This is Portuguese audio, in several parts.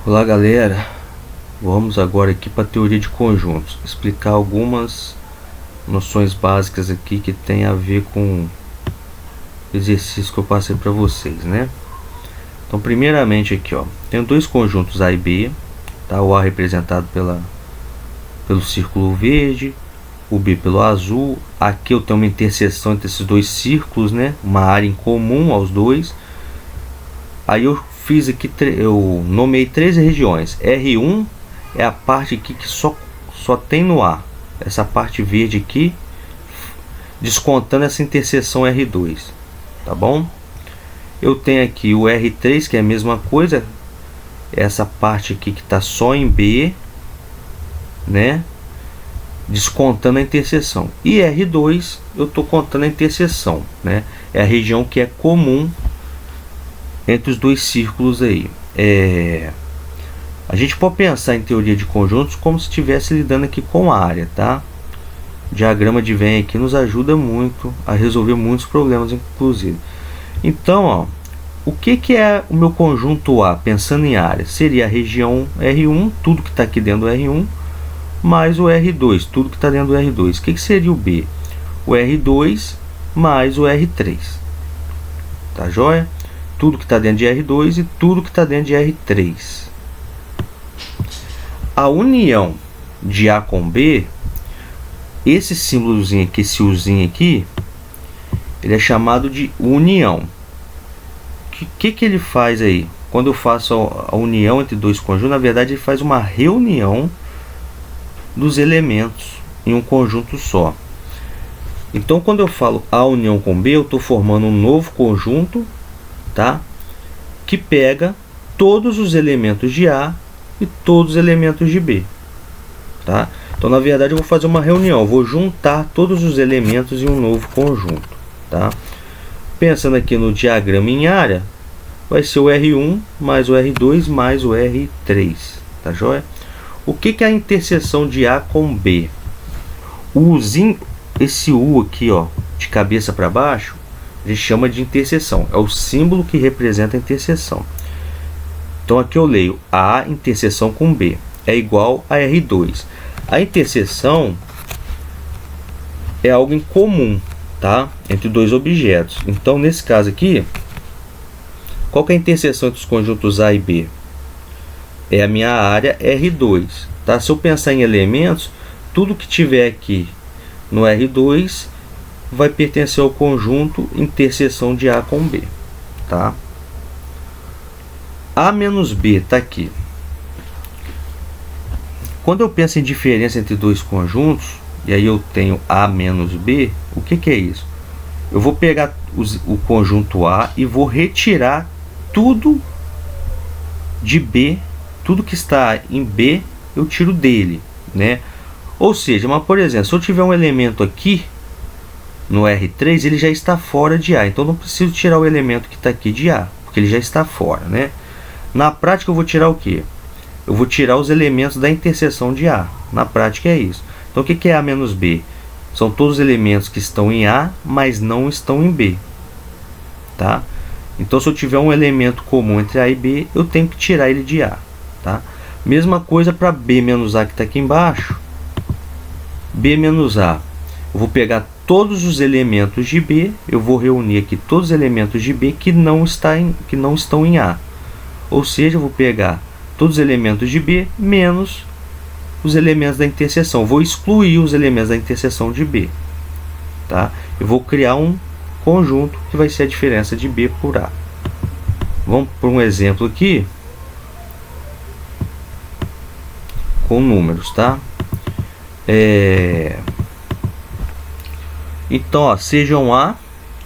Olá galera, vamos agora aqui para a teoria de conjuntos, explicar algumas noções básicas aqui que tem a ver com o exercício que eu passei para vocês, né? Então primeiramente aqui, ó, tem dois conjuntos A e B, tá? O A representado pelo círculo verde, o B pelo azul. Aqui eu tenho uma interseção entre esses dois círculos, né? Uma área em comum aos dois. Aí eu fiz aqui, eu nomeei três regiões. R1 é a parte aqui que só tem no A, essa parte verde aqui, descontando essa interseção R2, tá bom? Eu tenho aqui o R3, que é a mesma coisa, essa parte aqui que está só em B, né? Descontando a interseção. E R2 eu estou contando a interseção, né? É a região que é comum entre os dois círculos aí. A gente pode pensar em teoria de conjuntos como se estivesse lidando aqui com a área, tá? O diagrama de Venn aqui nos ajuda muito a resolver muitos problemas, inclusive. Então, ó, o que é o meu conjunto A, pensando em área? Seria a região R1, tudo que está aqui dentro do R1, mais o R2, tudo que está dentro do R2. O que seria o B? O R2 mais o R3. Tá joia? Tudo que está dentro de R2 e tudo que está dentro de R3. A união de A com B, esse símbolozinho aqui, esse Uzinho aqui, ele é chamado de união. O que ele faz aí? Quando eu faço a união entre dois conjuntos, na verdade ele faz uma reunião dos elementos em um conjunto só. Então quando eu falo A união com B, eu estou formando um novo conjunto, tá? Que pega todos os elementos de A e todos os elementos de B, tá? Então na verdade eu vou fazer uma reunião, eu vou juntar todos os elementos em um novo conjunto, tá? Pensando aqui no diagrama em área, vai ser o R1 mais o R2 mais o R3, tá joia? O que é a interseção de A com B? O Uzinho, esse U aqui, ó, de cabeça para baixo, a gente chama de interseção. É o símbolo que representa a interseção. Então aqui eu leio A interseção com B é igual a R2. A interseção é algo em comum, tá? Entre dois objetos. Então nesse caso aqui, qual que é a interseção entre os conjuntos A e B? É a minha área R2, tá? Se eu pensar em elementos, tudo que tiver aqui no R2 vai pertencer ao conjunto interseção de A com B, tá? A menos B está aqui. Quando eu penso em diferença entre dois conjuntos, e aí eu tenho A menos B, o que é isso? Eu vou pegar o conjunto A e vou retirar tudo de B, tudo que está em B, eu tiro dele, né? Ou seja, mas por exemplo, se eu tiver um elemento aqui no R3, ele já está fora de A, então não preciso tirar o elemento que está aqui de A, porque ele já está fora, né? Na prática eu vou tirar o que? Eu vou tirar os elementos da interseção de A. Na prática é isso. Então o que é A menos B? São todos os elementos que estão em A, mas não estão em B, tá? Então se eu tiver um elemento comum entre A e B, eu tenho que tirar ele de A, tá? Mesma coisa para B menos A que está aqui embaixo. B menos A, eu vou pegar todos os elementos de B, eu vou reunir aqui todos os elementos de B que não estão em A. Ou seja, eu vou pegar todos os elementos de B menos os elementos da interseção. Eu vou excluir os elementos da interseção de B, tá? Eu vou criar um conjunto que vai ser a diferença de B por A. Vamos para um exemplo aqui com números, tá? Então, ó, sejam A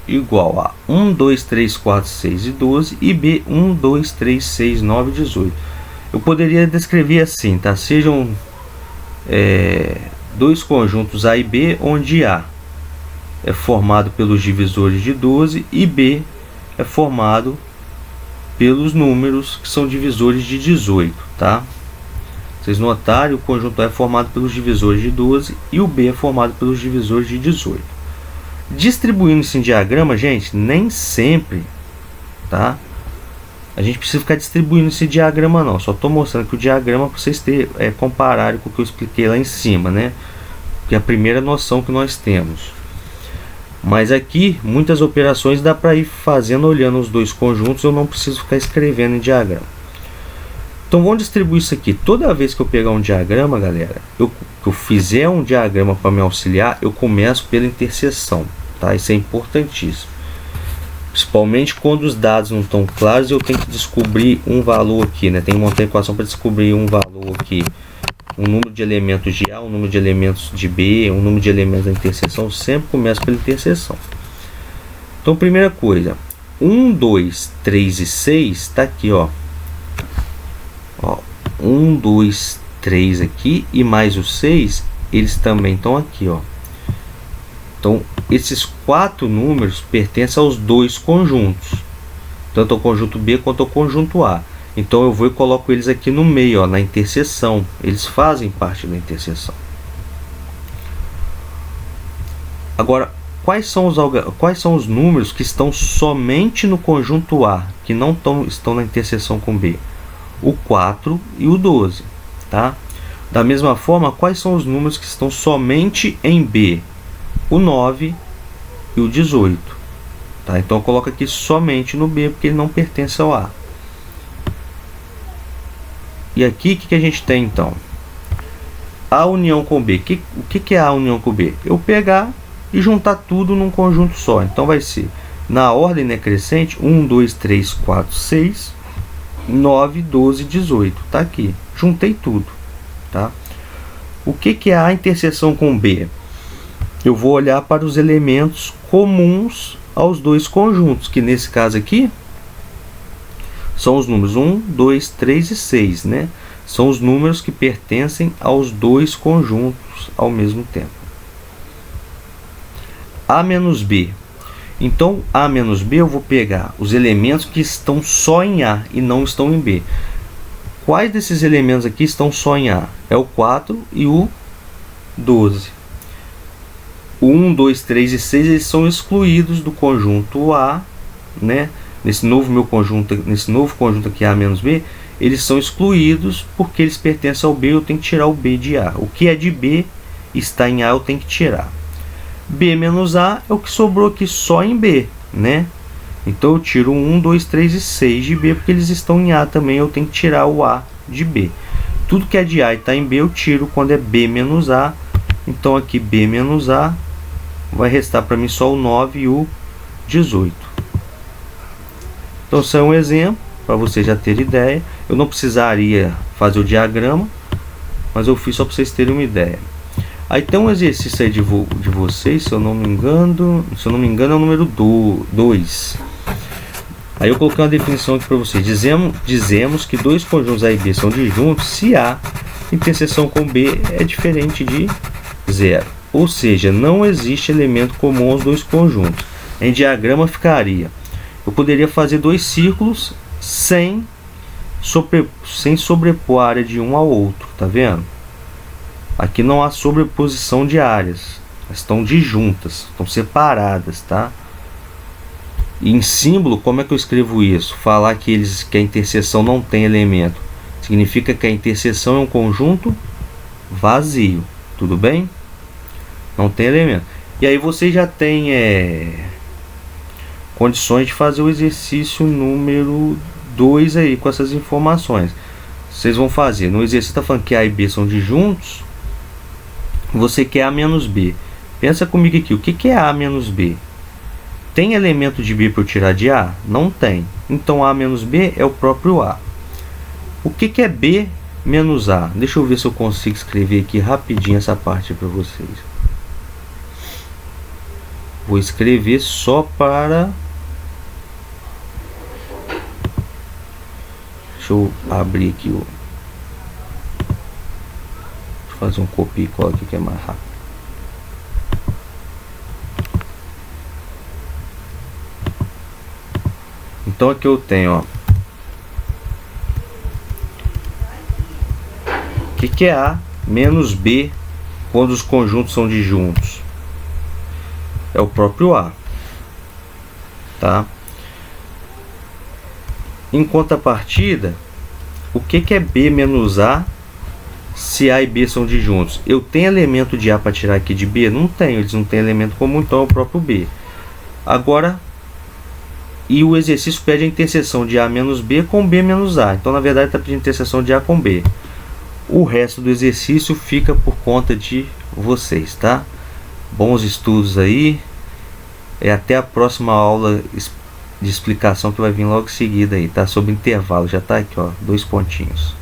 igual a 1, 2, 3, 4, 6 e 12 e B 1, 2, 3, 6, 9 e 18. Eu poderia descrever assim, tá? Sejam dois conjuntos A e B, onde A é formado pelos divisores de 12 e B é formado pelos números que são divisores de 18, tá? Vocês notarem, o conjunto A é formado pelos divisores de 12 e o B é formado pelos divisores de 18. Distribuindo isso em diagrama, gente, nem sempre, tá? A gente precisa ficar distribuindo esse diagrama não, só estou mostrando que o diagrama para vocês compararem com o que eu expliquei lá em cima, né? Que é a primeira noção que nós temos. Mas aqui, muitas operações dá para ir fazendo olhando os dois conjuntos, eu não preciso ficar escrevendo em diagrama. Então vamos distribuir isso aqui. Toda vez que eu pegar um diagrama, galera, eu fizer um diagrama para me auxiliar, eu começo pela interseção, tá? Isso é importantíssimo. Principalmente quando os dados não estão claros, eu tenho que descobrir um valor aqui, né? Tem que montar a equação para descobrir um valor aqui. Um número de elementos de A, um número de elementos de B, um número de elementos da interseção. Sempre começa pela interseção. Então, primeira coisa, 1, 2, 3 e 6 está aqui, ó. 1, 2, 3 aqui e mais o 6, eles também estão aqui, ó. Então, esses 4 números pertencem aos dois conjuntos, tanto ao conjunto B quanto ao conjunto A. Então, eu vou e coloco eles aqui no meio, ó, na interseção. Eles fazem parte da interseção. Agora, quais são os números que estão somente no conjunto A, que não estão na interseção com B? O 4 e o 12, tá? Da mesma forma, quais são os números que estão somente em B? O 9 e o 18, tá? Então eu coloco aqui somente no B, porque ele não pertence ao A. E aqui, o que a gente tem então? A união com B. O que é a união com B? Eu pegar e juntar tudo num conjunto só. Então vai ser, na ordem decrescente, 1, 2, 3, 4, 6, 9, 12, 18. Tá aqui. Juntei tudo, tá? O que é a interseção com B? Eu vou olhar para os elementos comuns aos dois conjuntos, que nesse caso aqui são os números 1, 2, 3 e 6, né? São os números que pertencem aos dois conjuntos ao mesmo tempo. A menos B. Então, A menos B eu vou pegar os elementos que estão só em A e não estão em B. Quais desses elementos aqui estão só em A? É o 4 e o 12. O 1, 2, 3 e 6 eles são excluídos do conjunto A, né? Nesse novo conjunto aqui A menos B, eles são excluídos porque eles pertencem ao B, eu tenho que tirar o B de A. O que é de B está em A, eu tenho que tirar. B menos A é o que sobrou aqui só em B, né? Então eu tiro 1, 2, 3 e 6 de B, porque eles estão em A também, eu tenho que tirar o A de B. Tudo que é de A e está em B, eu tiro quando é B menos A. Então aqui B menos A vai restar para mim só o 9 e o 18. Então, isso é um exemplo para você já ter ideia. Eu não precisaria fazer o diagrama, mas eu fiz só para vocês terem uma ideia. Aí tem um exercício aí de vocês, se eu não me engano é o número 2. Aí eu coloquei uma definição aqui para vocês. Dizemos que dois conjuntos A e B são disjuntos se A interseção com B é diferente de 0. Ou seja, não existe elemento comum aos dois conjuntos. Em diagrama ficaria: eu poderia fazer dois círculos sem sobrepor a área de um ao outro, tá vendo? Aqui não há sobreposição de áreas, elas estão disjuntas, estão separadas, tá? E em símbolo, como é que eu escrevo isso? Falar que a interseção não tem elemento significa que a interseção é um conjunto vazio, tudo bem? Não tem elemento. E aí você já tem condições de fazer o exercício número 2 aí com essas informações. Vocês vão fazer, no exercício está falando que A e B são disjuntos, você quer A menos B. Pensa comigo aqui, o que é A menos B? Tem elemento de B para eu tirar de A? Não tem. Então A menos B é o próprio A. O que é B menos A? Deixa eu ver se eu consigo escrever aqui rapidinho essa parte para vocês. Vou escrever só para... Deixa eu abrir aqui o... Deixa eu fazer um copia e cola aqui que é mais rápido. Então aqui eu tenho, ó. O que é A menos B quando os conjuntos são disjuntos? É o próprio A, tá? Em contrapartida, o que é B menos A se A e B são disjuntos? Eu tenho elemento de A para tirar aqui de B? Não tenho, eles não têm elemento comum, então é o próprio B. Agora, e o exercício pede a interseção de A menos B com B menos A. Então, na verdade, está pedindo interseção de A com B. O resto do exercício fica por conta de vocês, tá? Bons estudos aí. E até a próxima aula de explicação que vai vir logo em seguida aí, tá? Sobre intervalo. Já tá aqui, ó, 2 pontinhos.